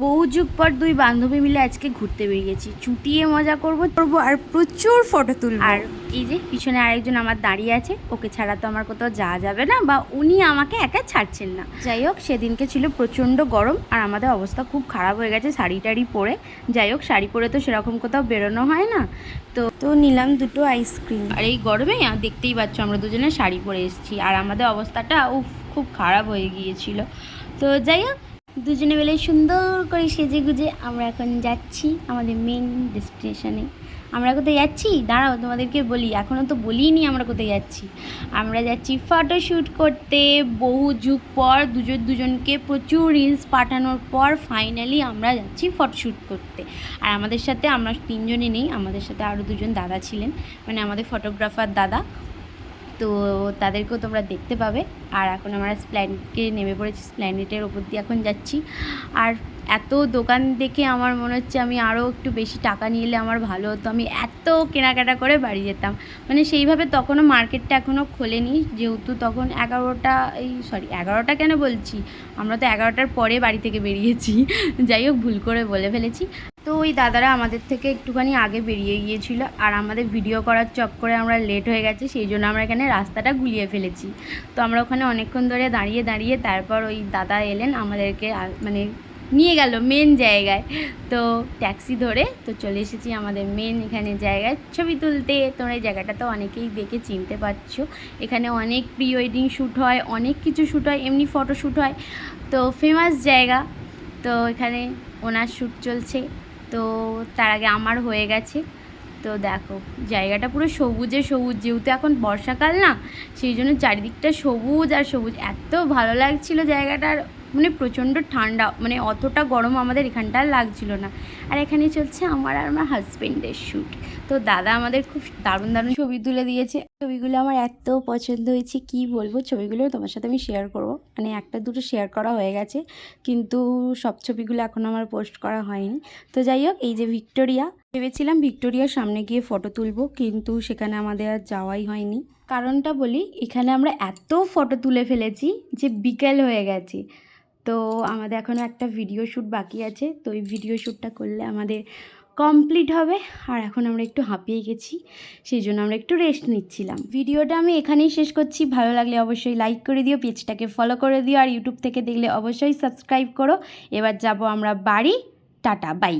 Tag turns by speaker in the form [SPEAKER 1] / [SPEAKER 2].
[SPEAKER 1] বহু যুগ পর দুই বান্ধবী মিলে আজকে ঘুরতে বেরিয়েছি, চুটিয়ে মজা করব আর প্রচুর ফটো তুলব। আর এই যে পিছনে আরেকজন আমার দাঁড়িয়ে আছে, ওকে ছাড়া তো আমার কোথাও যাওয়া যাবে না, বা উনি আমাকে একা ছাড়ছেন না। যাই হোক, সেদিনকে ছিল প্রচণ্ড গরম আর আমাদের অবস্থা খুব খারাপ হয়ে গেছে শাড়ি টাড়ি পরে। যাই হোক, শাড়ি পরে তো সেরকম কোথাও বেরোনো হয় না, তো নিলাম দুটো আইসক্রিম। আর এই গরমে দেখতেই পাচ্ছ আমরা দুজনে শাড়ি পরে এসেছি আর আমাদের অবস্থাটা খুব খারাপ হয়ে গিয়েছিল। তো যাই হোক, দুজনে মিলে সুন্দর করে সেজে গুজে আমরা এখন যাচ্ছি আমাদের মেন ডেস্টিনেশনে। আমরা কোথায় যাচ্ছি দাঁড়াও তোমাদেরকে বলি, এখনও তো বলিনি আমরা কোথায় যাচ্ছি। আমরা যাচ্ছি ফটোশ্যুট করতে। বহু যুগ পর দুজনকে প্রচুর রিলস পাঠানোর পর ফাইনালি আমরা যাচ্ছি ফটোশ্যুট করতে। আর আমাদের সাথে আমরা তিনজনই নেই, আমাদের সাথে আরও দুজন দাদা ছিলেন, মানে আমাদের ফটোগ্রাফার দাদা, তো তাদেরকেও তোমরা দেখতে পাবে। আর এখন আমরা স্প্ল্যানেডে নেমে পড়েছি, স্প্ল্যানেডের ওপর দিয়ে এখন যাচ্ছি। আর এত দোকান দেখে আমার মনে হচ্ছে আমি আরও একটু বেশি টাকা নিলে আমার ভালো হতো, আমি এত কেনাকাটা করে বাড়ি যেতাম। মানে সেইভাবে তখনও মার্কেটটা এখনও খোলেনি, যেহেতু তখন 11টা কেন বলছি, আমরা তো 11টার পরে বাড়ি থেকে বেরিয়েছি। যাই হোক, ভুল করে বলে ফেলেছি। তো ওই দাদারা আমাদের থেকে একটুখানি আগে বেরিয়ে গিয়েছিল আর আমাদের ভিডিও করার চক্করে আমরা লেট হয়ে গেছে, সেই জন্য আমরা এখানে রাস্তাটা গুলিয়ে ফেলেছি। তো আমরা ওখানে অনেকক্ষণ ধরে দাঁড়িয়ে তারপর ওই দাদা এলেন, আমাদেরকে মানে নিয়ে গেল মেন জায়গায়। তো ট্যাক্সি ধরে তো চলে এসেছি আমাদের মেন এখানে জায়গায় ছবি তুলতে। তোমরা এই জায়গাটা তো অনেকেই দেখে চিনতে পারছো, এখানে অনেক প্রি ওয়েডিং শ্যুট হয়, অনেক কিছু শ্যুট হয়, এমনি ফটো শ্যুট হয়, তো ফেমাস জায়গা। তো এখানে ওনার শ্যুট চলছে, তো তার আগে আমার হয়ে গেছে। তো দেখো জায়গাটা পুরো সবুজে সবুজ, যেহেতু এখন বর্ষাকাল না, সেই জন্য চারিদিকটা সবুজ আর সবুজ, এত ভালো লাগছিল জায়গাটার। মানে প্রচণ্ড ঠান্ডা, মানে অতটা গরম আমাদের এখানটা লাগছিল না। আর এখানে চলছে আমার আর আমার হাজব্যান্ডের শ্যুট। তো দাদা আমাদের খুব দারুণ দারুণ ছবি তুলে দিয়েছে, ছবিগুলো আমার এত পছন্দ হয়েছে কি বলবো। ছবিগুলো তোমার সাথে আমি শেয়ার করব, মানে একটা দুটো শেয়ার করা হয়ে গেছে, কিন্তু সব ছবিগুলো এখন আমার পোস্ট করা হয়নি। তো যাই হোক, এই যে ভিক্টোরিয়া, ভেবেছিলাম ভিক্টোরিয়ার সামনে গিয়ে ফটো তুলবো, কিন্তু সেখানে আমাদের আর যাওয়াই হয়নি। কারণটা বলি, এখানে আমরা এত ফটো তুলে ফেলেছি যে বিকেল হয়ে গেছে। তো আমাদের এখনও একটা ভিডিও শ্যুট বাকি আছে, তো ওই ভিডিও শ্যুটটা করলে আমাদের কমপ্লিট হবে। আর এখন আমরা একটু হাঁপিয়ে গেছি, সেই জন্য আমরা একটু রেস্ট নিচ্ছিলাম। ভিডিওটা আমি এখানেই শেষ করছি, ভালো লাগলে অবশ্যই লাইক করে দিও, পেজটাকে ফলো করে দিও, আর ইউটিউব থেকে দেখলে অবশ্যই সাবস্ক্রাইব করো। এবার যাব আমরা বাড়ি, টাটা বাই।